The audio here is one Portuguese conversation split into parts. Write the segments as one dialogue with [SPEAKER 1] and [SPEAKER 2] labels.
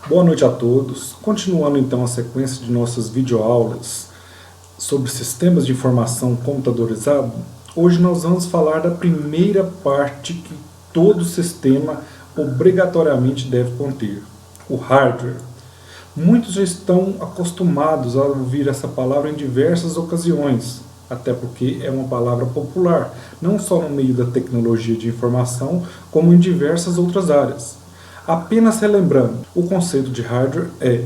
[SPEAKER 1] Boa noite a todos. Continuando então a sequência de nossas videoaulas sobre sistemas de informação computadorizado, hoje nós vamos falar da primeira parte que todo sistema obrigatoriamente deve conter, o hardware. Muitos já estão acostumados a ouvir essa palavra em diversas ocasiões, até porque é uma palavra popular, não só no meio da tecnologia de informação, como em diversas outras áreas. Apenas relembrando, o conceito de hardware é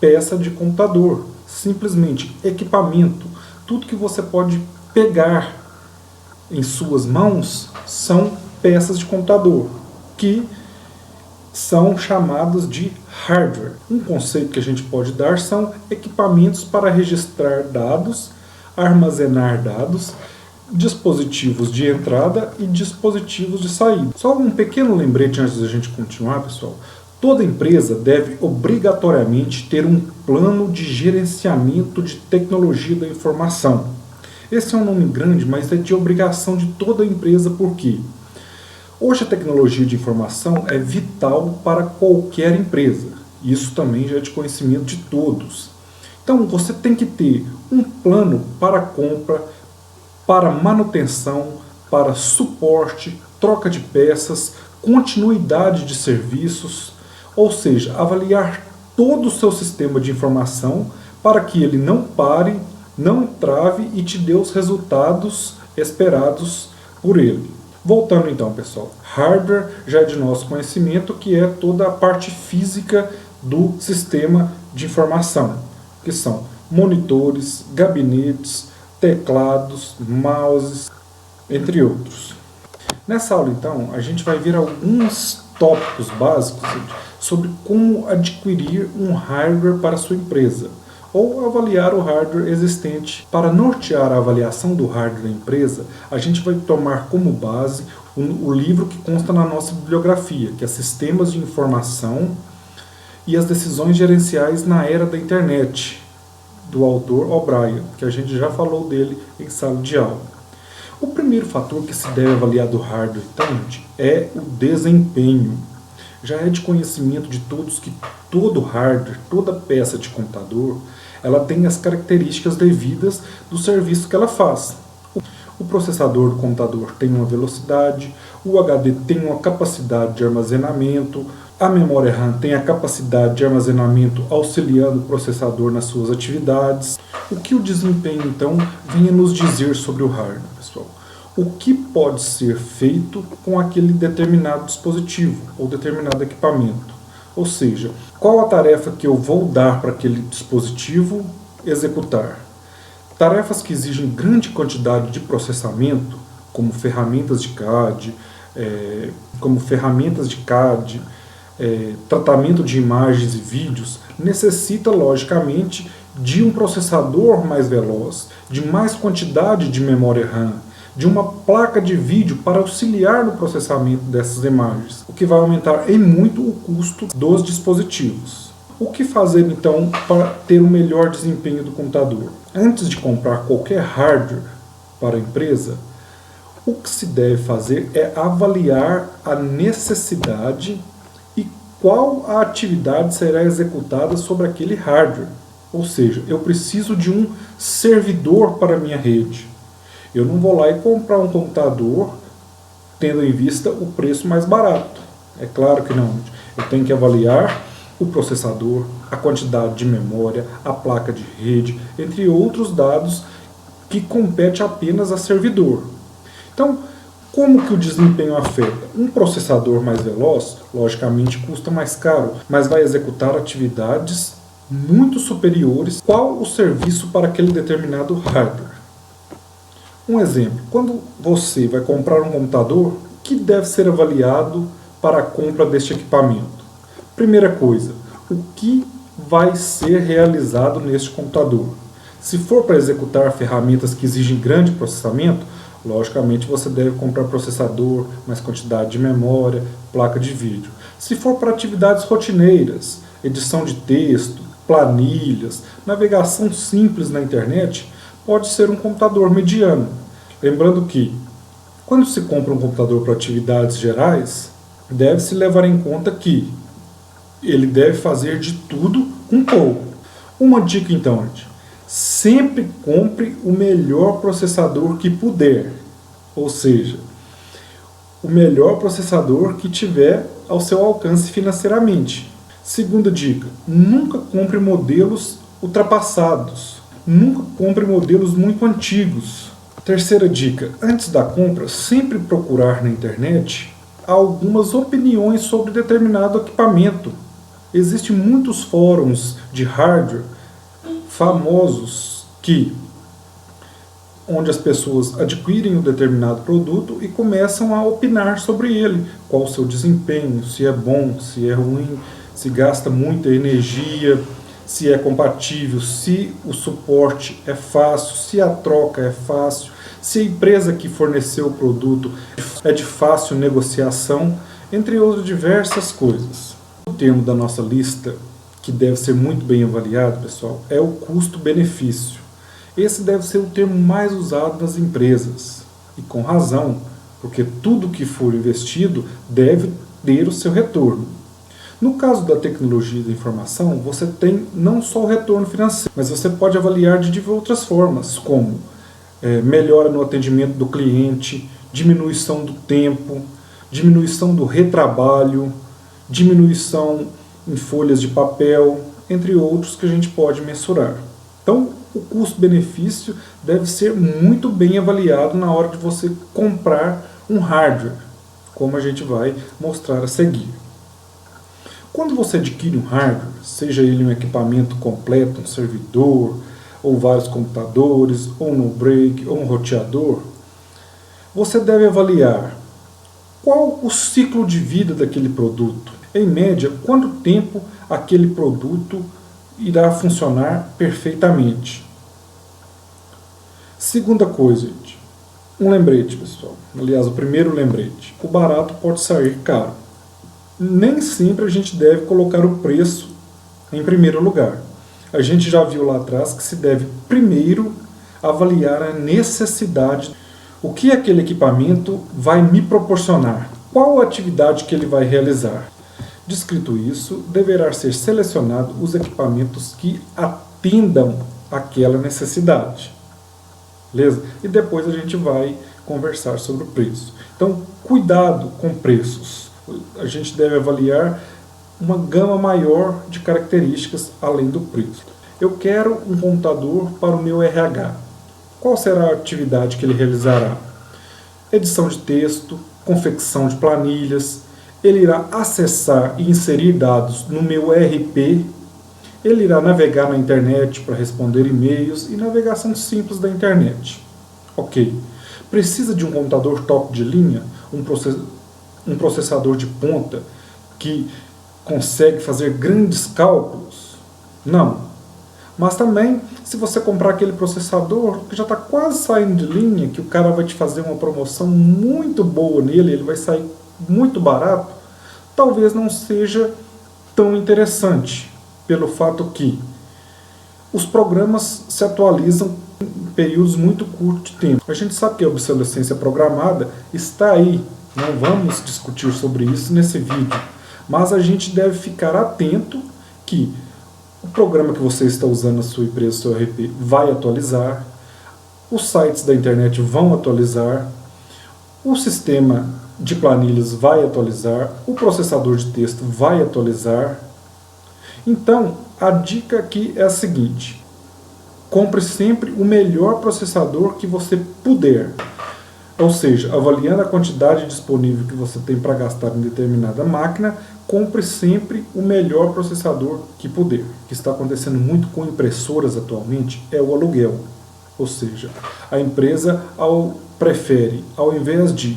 [SPEAKER 1] peça de computador, simplesmente equipamento. Tudo que você pode pegar em suas mãos são peças de computador, que são chamados de hardware. Um conceito que a gente pode dar são equipamentos para registrar dados, armazenar dados, dispositivos de entrada e dispositivos de saída. Só um pequeno lembrete antes da gente continuar, pessoal. Toda empresa deve obrigatoriamente ter um plano de gerenciamento de tecnologia da informação. Esse é um nome grande, mas é de obrigação de toda empresa, por quê? Hoje a tecnologia de informação é vital para qualquer empresa. Isso também já é de conhecimento de todos. Então você tem que ter um plano para compra, para manutenção, para suporte, troca de peças, continuidade de serviços, ou seja, avaliar todo o seu sistema de informação para que ele não pare, não trave e te dê os resultados esperados por ele. Voltando então, pessoal, hardware já é de nosso conhecimento, que é toda a parte física do sistema de informação, que são monitores, gabinetes, teclados, mouses, entre outros. Nessa aula, então, a gente vai ver alguns tópicos básicos sobre como adquirir um hardware para a sua empresa, ou avaliar o hardware existente. Para nortear a avaliação do hardware da empresa, a gente vai tomar como base o livro que consta na nossa bibliografia, que é Sistemas de Informação e as Decisões Gerenciais na Era da Internet, do autor O'Brien, que a gente já falou dele em sala de aula. O primeiro fator que se deve avaliar do hardware, então, gente, é o desempenho. Já é de conhecimento de todos que todo hardware, toda peça de computador, ela tem as características devidas do serviço que ela faz. O processador do computador tem uma velocidade, o HD tem uma capacidade de armazenamento, a memória RAM tem a capacidade de armazenamento auxiliando o processador nas suas atividades. O que o desempenho, então, vem a nos dizer sobre o hardware, pessoal? O que pode ser feito com aquele determinado dispositivo ou determinado equipamento? Ou seja, qual a tarefa que eu vou dar para aquele dispositivo executar? Tarefas que exigem grande quantidade de processamento, como ferramentas de CAD, tratamento de imagens e vídeos, necessita, logicamente, de um processador mais veloz, de mais quantidade de memória RAM, de uma placa de vídeo para auxiliar no processamento dessas imagens, o que vai aumentar em muito o custo dos dispositivos. O que fazer, então, para ter o melhor desempenho do computador? Antes de comprar qualquer hardware para a empresa, o que se deve fazer é avaliar a necessidade e qual a atividade será executada sobre aquele hardware. Ou seja, eu preciso de um servidor para a minha rede. Eu não vou lá e comprar um computador tendo em vista o preço mais barato. É claro que não. Eu tenho que avaliar o processador, a quantidade de memória, a placa de rede, entre outros dados que compete apenas a servidor. Então, como que o desempenho afeta? Um processador mais veloz, logicamente, custa mais caro, mas vai executar atividades muito superiores. Qual o serviço para aquele determinado hardware? Um exemplo, quando você vai comprar um computador, o que deve ser avaliado para a compra deste equipamento? Primeira coisa, o que vai ser realizado neste computador? Se for para executar ferramentas que exigem grande processamento, logicamente você deve comprar processador, mais quantidade de memória, placa de vídeo. Se for para atividades rotineiras, edição de texto, planilhas, navegação simples na internet, pode ser um computador mediano. Lembrando que, quando se compra um computador para atividades gerais, deve-se levar em conta que Ele deve fazer de tudo um pouco. Uma dica então, gente. Sempre compre o melhor processador que puder. Ou seja, o melhor processador que tiver ao seu alcance financeiramente. Segunda dica, nunca compre modelos ultrapassados. Nunca compre modelos muito antigos. Terceira dica, antes da compra, sempre procurar na internet algumas opiniões sobre determinado equipamento. Existem muitos fóruns de hardware famosos onde as pessoas adquirem um determinado produto e começam a opinar sobre ele, qual o seu desempenho, se é bom, se é ruim, se gasta muita energia, se é compatível, se o suporte é fácil, se a troca é fácil, se a empresa que forneceu o produto é de fácil negociação, entre outras diversas coisas. O termo da nossa lista, que deve ser muito bem avaliado, pessoal, é o custo-benefício. Esse deve ser o termo mais usado nas empresas. E com razão, porque tudo que for investido deve ter o seu retorno. No caso da tecnologia da informação, você tem não só o retorno financeiro, mas você pode avaliar de outras formas, como melhora no atendimento do cliente, diminuição do tempo, diminuição do retrabalho, diminuição em folhas de papel, entre outros que a gente pode mensurar. Então, o custo-benefício deve ser muito bem avaliado na hora de você comprar um hardware, como a gente vai mostrar a seguir. Quando você adquire um hardware, seja ele um equipamento completo, um servidor, ou vários computadores, ou um no-break, ou um roteador, você deve avaliar qual o ciclo de vida daquele produto. Em média, quanto tempo aquele produto irá funcionar perfeitamente. Segunda coisa, gente, um lembrete, pessoal. Aliás, o primeiro lembrete. O barato pode sair caro. Nem sempre a gente deve colocar o preço em primeiro lugar. A gente já viu lá atrás que se deve primeiro avaliar a necessidade. O que aquele equipamento vai me proporcionar? Qual a atividade que ele vai realizar? Descrito isso, deverá ser selecionado os equipamentos que atendam aquela necessidade. Beleza? E depois a gente vai conversar sobre o preço. Então, cuidado com preços. A gente deve avaliar uma gama maior de características além do preço. Eu quero um computador para o meu RH. Qual será a atividade que ele realizará? Edição de texto, confecção de planilhas, ele irá acessar e inserir dados no meu ERP, ele irá navegar na internet para responder e-mails e navegação simples da internet. Ok. Precisa de um computador top de linha, um processador de ponta que consegue fazer grandes cálculos? Não. Mas também, se você comprar aquele processador que já está quase saindo de linha, que o cara vai te fazer uma promoção muito boa nele, ele vai sair muito barato, talvez não seja tão interessante, pelo fato que os programas se atualizam em períodos muito curtos de tempo. A gente sabe que a obsolescência programada está aí, não vamos discutir sobre isso nesse vídeo, mas a gente deve ficar atento que o programa que você está usando na sua empresa, seu ERP, vai atualizar, os sites da internet vão atualizar, o sistema de planilhas vai atualizar, o processador de texto vai atualizar. Então, a dica aqui é a seguinte: compre sempre o melhor processador que você puder. Ou seja, avaliando a quantidade disponível que você tem para gastar em determinada máquina, compre sempre o melhor processador que puder. O que está acontecendo muito com impressoras atualmente é o aluguel. Ou seja, a empresa prefere, ao invés de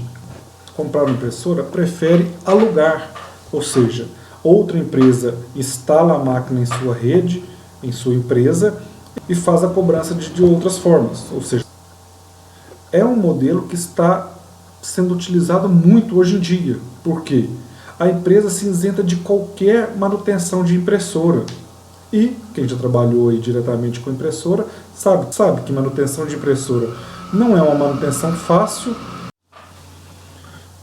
[SPEAKER 1] comprar uma impressora, prefere alugar. Ou seja, outra empresa instala a máquina em sua rede, em sua empresa, e faz a cobrança de outras formas. Ou seja, é um modelo que está sendo utilizado muito hoje em dia. Por quê? A empresa se isenta de qualquer manutenção de impressora. E quem já trabalhou aí diretamente com impressora sabe que manutenção de impressora não é uma manutenção fácil.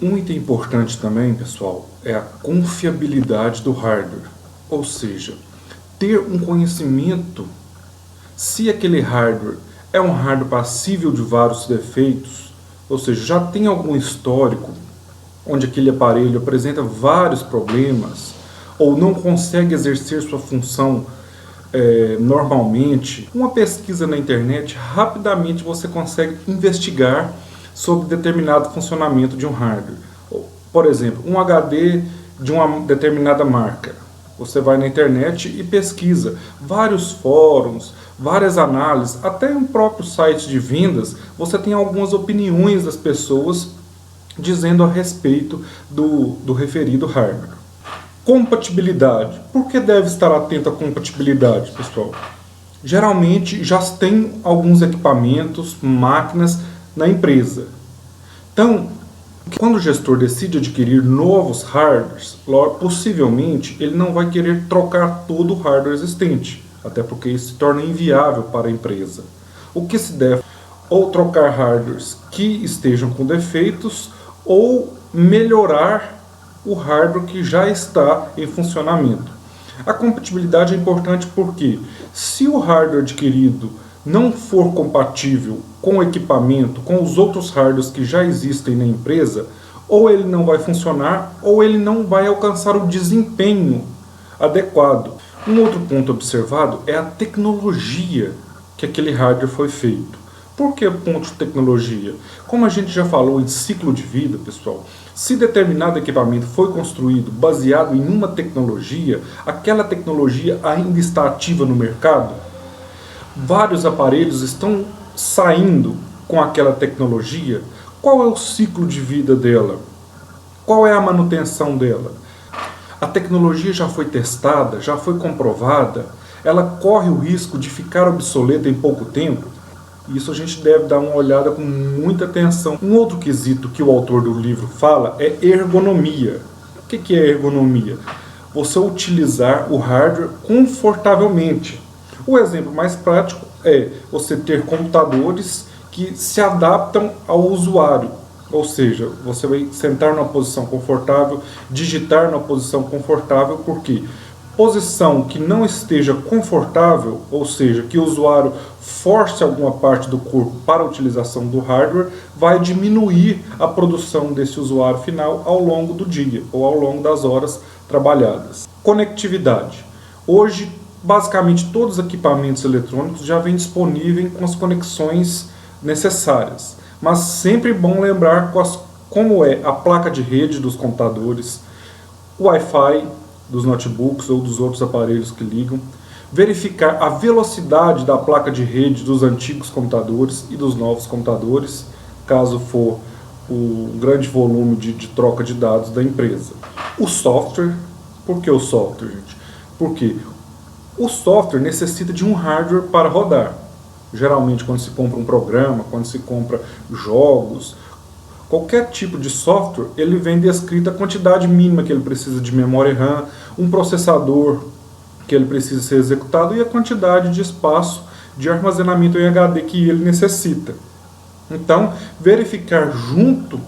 [SPEAKER 1] Um item importante também, pessoal, é a confiabilidade do hardware. ou seja, ter um conhecimento se aquele hardware é um hardware passível de vários defeitos, ou seja, já tem algum histórico onde aquele aparelho apresenta vários problemas ou não consegue exercer sua função normalmente. Uma pesquisa na internet, rapidamente você consegue investigar sobre determinado funcionamento de um hardware. Por exemplo, um HD de uma determinada marca. Você vai na internet e pesquisa vários fóruns, várias análises, até um próprio site de vendas, você tem algumas opiniões das pessoas dizendo a respeito do referido hardware. Compatibilidade. Por que deve estar atento à compatibilidade, pessoal? Geralmente já tem alguns equipamentos, máquinas na empresa. Então, quando o gestor decide adquirir novos hardwares, possivelmente ele não vai querer trocar todo o hardware existente, até porque isso se torna inviável para a empresa. O que se deve ou trocar hardwares que estejam com defeitos ou melhorar o hardware que já está em funcionamento. A compatibilidade é importante porque se o hardware adquirido não for compatível com o equipamento, com os outros hardwares que já existem na empresa, ou ele não vai funcionar, ou ele não vai alcançar o desempenho adequado. Um outro ponto observado é a tecnologia que aquele hardware foi feito. Por que ponto de tecnologia? Como a gente já falou em ciclo de vida, pessoal, se determinado equipamento foi construído baseado em uma tecnologia, aquela tecnologia ainda está ativa no mercado? Vários aparelhos estão saindo com aquela tecnologia. Qual é o ciclo de vida dela? Qual é a manutenção dela? A tecnologia já foi testada, já foi comprovada, ela corre o risco de ficar obsoleta em pouco tempo? Isso a gente deve dar uma olhada com muita atenção. Um outro quesito que o autor do livro fala é ergonomia. O que é ergonomia? Você utilizar o hardware confortavelmente. O exemplo mais prático é você ter computadores que se adaptam ao usuário. Ou seja, você vai sentar numa posição confortável, digitar numa posição confortável, porque posição que não esteja confortável, ou seja, que o usuário force alguma parte do corpo para a utilização do hardware, vai diminuir a produção desse usuário final ao longo do dia ou ao longo das horas trabalhadas. Conectividade. Hoje, basicamente todos os equipamentos eletrônicos já vêm disponíveis com as conexões necessárias, mas sempre bom lembrar como é a placa de rede dos computadores, o Wi-Fi dos notebooks ou dos outros aparelhos que ligam, verificar a velocidade da placa de rede dos antigos computadores e dos novos computadores, caso for o grande volume de troca de dados da empresa. O software. Por que o software, gente? Porque o software necessita de um hardware para rodar. Geralmente quando se compra um programa, quando se compra jogos, qualquer tipo de software, ele vem descrito a quantidade mínima que ele precisa de memória RAM, um processador que ele precisa ser executado e a quantidade de espaço de armazenamento em HD que ele necessita. Então, verificar junto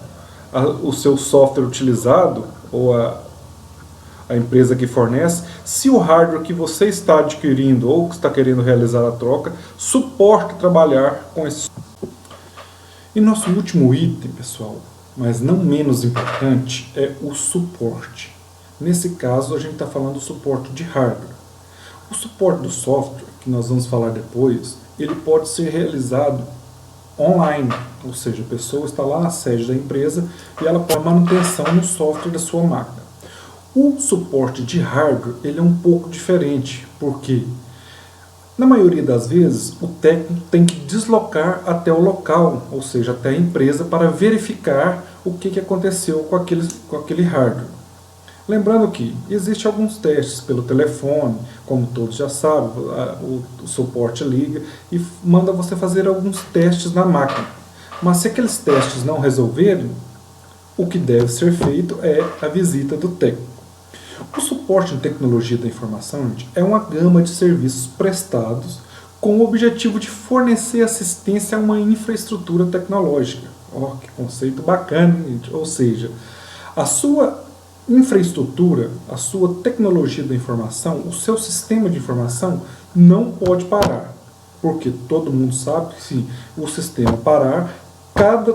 [SPEAKER 1] o seu software utilizado ou a empresa que fornece, se o hardware que você está adquirindo ou que está querendo realizar a troca, suporta trabalhar com esse. E nosso último item, pessoal, mas não menos importante, é o suporte. Nesse caso, a gente está falando do suporte de hardware. O suporte do software, que nós vamos falar depois, ele pode ser realizado online, ou seja, a pessoa está lá na sede da empresa e ela pode manutenção no software da sua máquina. O suporte de hardware ele é um pouco diferente, porque na maioria das vezes o técnico tem que deslocar até o local, ou seja, até a empresa, para verificar o que aconteceu com aquele hardware. Lembrando que existem alguns testes pelo telefone, como todos já sabem, o suporte liga e manda você fazer alguns testes na máquina. Mas se aqueles testes não resolverem, o que deve ser feito é a visita do técnico. O suporte em tecnologia da informação, gente, é uma gama de serviços prestados com o objetivo de fornecer assistência a uma infraestrutura tecnológica. Que conceito bacana, gente. Ou seja, a sua infraestrutura, a sua tecnologia da informação, o seu sistema de informação não pode parar. Porque todo mundo sabe que se o sistema parar, cada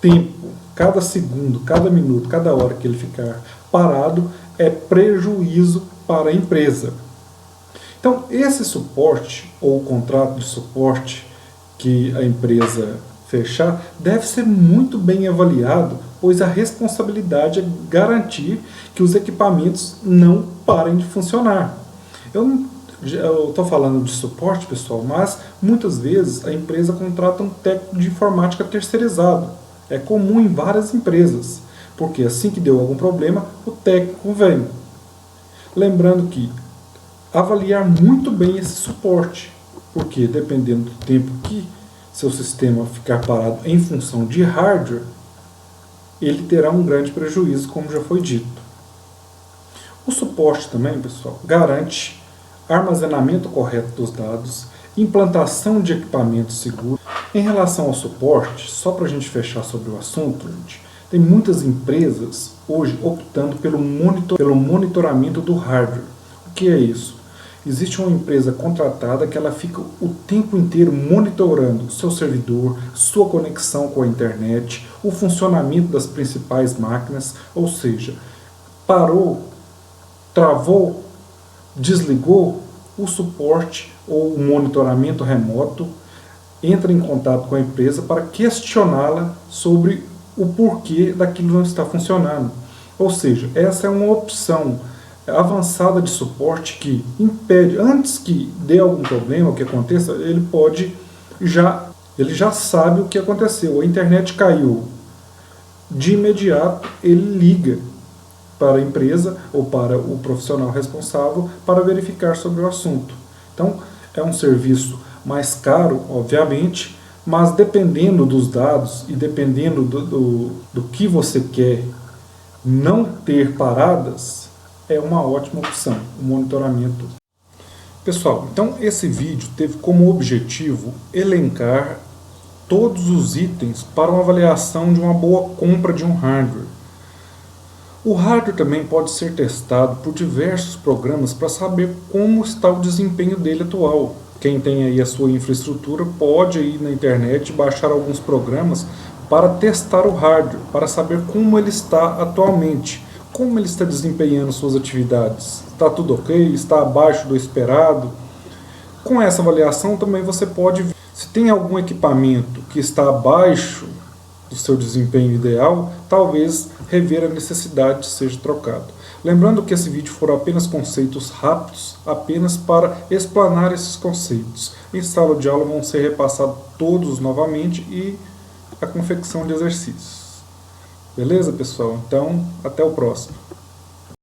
[SPEAKER 1] tempo, cada segundo, cada minuto, cada hora que ele ficar parado é prejuízo para a empresa. Então, esse suporte ou contrato de suporte que a empresa fechar deve ser muito bem avaliado, pois a responsabilidade é garantir que os equipamentos não parem de funcionar. Eu estou falando de suporte, pessoal, mas muitas vezes a empresa contrata um técnico de informática terceirizado. É comum em várias empresas, porque assim que deu algum problema, o técnico vem. Lembrando que avaliar muito bem esse suporte, porque dependendo do tempo que seu sistema ficar parado em função de hardware, ele terá um grande prejuízo, como já foi dito. O suporte também, pessoal, garante armazenamento correto dos dados, implantação de equipamentos seguros. Em relação ao suporte, só para a gente fechar sobre o assunto, gente, tem muitas empresas hoje optando pelo monitoramento do hardware. O que é isso? Existe uma empresa contratada que ela fica o tempo inteiro monitorando seu servidor, sua conexão com a internet, o funcionamento das principais máquinas, ou seja, parou, travou, desligou, o suporte ou o monitoramento remoto entra em contato com a empresa para questioná-la sobre o porquê daquilo não está funcionando. Ou seja, essa é uma opção avançada de suporte que impede, antes que dê algum problema, o que aconteça, ele já sabe o que aconteceu. A internet caiu. De imediato, ele liga para a empresa ou para o profissional responsável para verificar sobre o assunto. Então, é um serviço mais caro, obviamente, mas dependendo dos dados e dependendo do que você quer não ter paradas, é uma ótima opção, o monitoramento. Pessoal, então esse vídeo teve como objetivo elencar todos os itens para uma avaliação de uma boa compra de um hardware. O hardware também pode ser testado por diversos programas para saber como está o desempenho dele atual. Quem tem aí a sua infraestrutura pode ir na internet baixar alguns programas para testar o hardware, para saber como ele está atualmente, como ele está desempenhando suas atividades. Está tudo ok? Está abaixo do esperado? Com essa avaliação também você pode ver se tem algum equipamento que está abaixo do seu desempenho ideal, talvez rever a necessidade de ser trocado. Lembrando que esse vídeo foram apenas conceitos rápidos, apenas para explanar esses conceitos. Em sala de aula vão ser repassados todos novamente e a confecção de exercícios. Beleza, pessoal? Então, até o próximo.